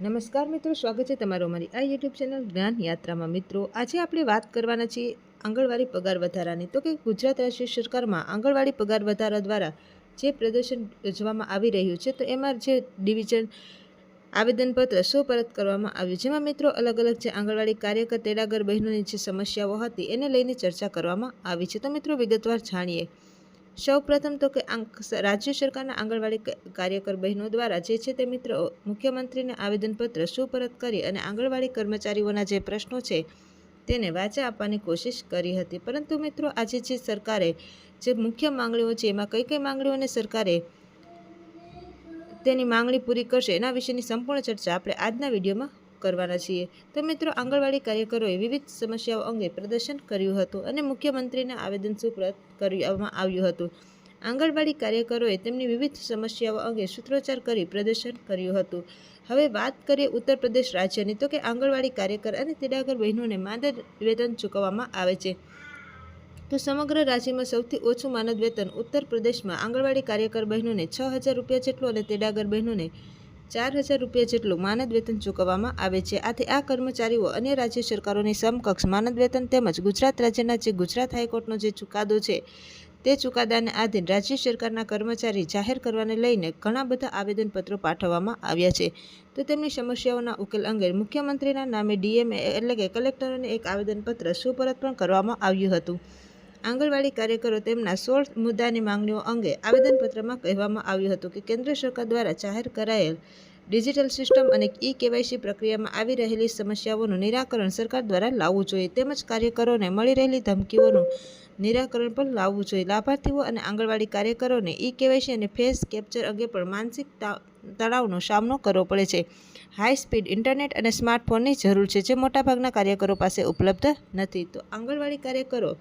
નમસ્કાર મિત્રો, સ્વાગત છે તમારો અમારી આ યુટ્યુબ ચેનલ જ્ઞાન યાત્રામાં। મિત્રો, આજે આપણે વાત કરવાના છીએ આંગણવાડી પગાર વધારાની। તો કે ગુજરાત રાજ્ય સરકારમાં આંગણવાડી પગાર વધારા દ્વારા જે પ્રદર્શન યોજવામાં આવી રહ્યું છે, તો એમાં જે ડિવિઝન આવેદનપત્ર સુપરત કરવામાં આવ્યું, જેમાં મિત્રો અલગ અલગ જે આંગણવાડી કાર્યકર તેડાગર બહેનોની જે સમસ્યાઓ હતી એને લઈને ચર્ચા કરવામાં આવી છે। તો મિત્રો વિગતવાર જાણીએ। સૌ પ્રથમ તો કે રાજ્ય સરકારના આંગણવાડી કાર્યકર બહેનો દ્વારા જે છે તે મિત્રો મુખ્યમંત્રીને આવેદનપત્ર સુપરત કરી અને આંગણવાડી કર્મચારીઓના જે પ્રશ્નો છે તેને વાચા આપવાની કોશિશ કરી હતી। પરંતુ મિત્રો આજે જે સરકારે જે મુખ્ય માંગણીઓ છે એમાં કઈ કઈ માંગણીઓને સરકારે તેની માંગણી પૂરી કરશે એના વિશેની સંપૂર્ણ ચર્ચા આપણે આજના વિડીયોમાં કરવાના છીએ। તો મિત્રો આંગણવાડી કાર્યકરોએ વિવિધ સમસ્યાઓ અંગે પ્રદર્શન કર્યું હતું અને મુખ્યમંત્રીને આવેદન સુપરત કરવામાં આવ્યું હતું। આંગણવાડી કાર્યકરોએ તેમની વિવિધ સમસ્યાઓ અંગે સૂત્રોચ્ચાર કરી પ્રદર્શન કર્યું હતું। હવે વાત કરીએ ઉત્તર પ્રદેશ રાજ્યની, તો કે આંગણવાડી કાર્યકર અને તેડાગર બહેનોને માનદ વેતન ચૂકવવામાં આવે છે। તો સમગ્ર રાજ્યમાં સૌથી ઓછું માનદ વેતન ઉત્તર પ્રદેશમાં આંગણવાડી કાર્યકર બહેનોને 6,000 રૂપિયા જેટલું અને તેડાગર બહેનોને 4,000 રૂપિયા જેટલું માનદ વેતન ચૂકવવામાં આવે છે। આથી આ કર્મચારીઓ અન્ય રાજ્ય સરકારોની સમકક્ષ માનદ વેતન તેમજ ગુજરાત રાજ્યના જે ગુજરાત હાઈકોર્ટનો જે ચુકાદો છે તે ચુકાદાને આધીન રાજ્ય સરકારના કર્મચારી જાહેર કરવાને લઈને ઘણા બધા આવેદનપત્રો પાઠવવામાં આવ્યા છે। તો તેમની સમસ્યાઓના ઉકેલ અંગે મુખ્યમંત્રીના નામે ડીએમએ એટલે કે કલેક્ટરોને એક આવેદનપત્ર સુપરત પણ કરવામાં આવ્યું હતું। આંગણવાડી કાર્યકરો તેમના 16 મુદ્દાની માંગણીઓ અંગે આવેદનપત્રમાં કહેવામાં આવ્યું હતું કે કેન્દ્ર સરકાર દ્વારા જાહેર કરાયેલ ડિજિટલ સિસ્ટમ અને કેવાયસી પ્રક્રિયામાં આવી રહેલી સમસ્યાઓનું નિરાકરણ સરકાર દ્વારા લાવવું જોઈએ, તેમજ કાર્યકરોને મળી રહેલી ધમકીઓનું નિરાકરણ પણ લાવવું જોઈએ। લાભાર્થીઓ અને આંગણવાડી કાર્યકરોને કેવાયસી અને ફેસ કેપ્ચર અંગે પણ માનસિક તણાવનો સામનો કરવો પડે છે। હાઈ સ્પીડ ઇન્ટરનેટ અને સ્માર્ટફોનની જરૂર છે, જે મોટાભાગના કાર્યકરો પાસે ઉપલબ્ધ નથી। તો આંગણવાડી કાર્યકરો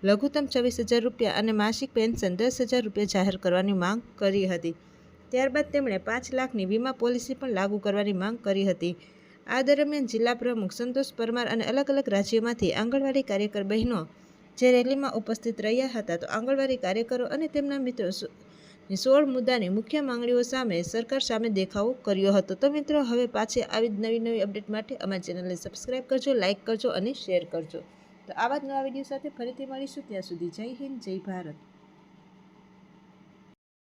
લઘુત્તમ 26,000 રૂપિયા અને માસિક પેન્શન 10,000 રૂપિયા જાહેર કરવાની માંગ કરી હતી। ત્યારબાદ તેમણે 5 લાખની વીમા પોલિસી પણ લાગુ કરવાની માંગ કરી હતી। આ દરમિયાન જિલ્લા પ્રમુખ સંતોષ પરમાર અને અલગ અલગ રાજ્યોમાંથી આંગણવાડી કાર્યકર બહેનો જે રેલીમાં ઉપસ્થિત રહ્યા હતા, તો આંગણવાડી કાર્યકરો અને તેમના મિત્રો 16 મુદ્દાની મુખ્ય માંગણીઓ સામે સરકાર સામે દેખાવો કર્યો હતો। તો મિત્રો હવે પાછી આવી નવી અપડેટ માટે અમારી ચેનલને સબસ્ક્રાઈબ કરજો, લાઇક કરજો અને શેર કરજો। તો આવા જ નવા વિડીયો સાથે ફરીથી મળીશું, ત્યાં સુધી જય હિન્દ, જય ભારત।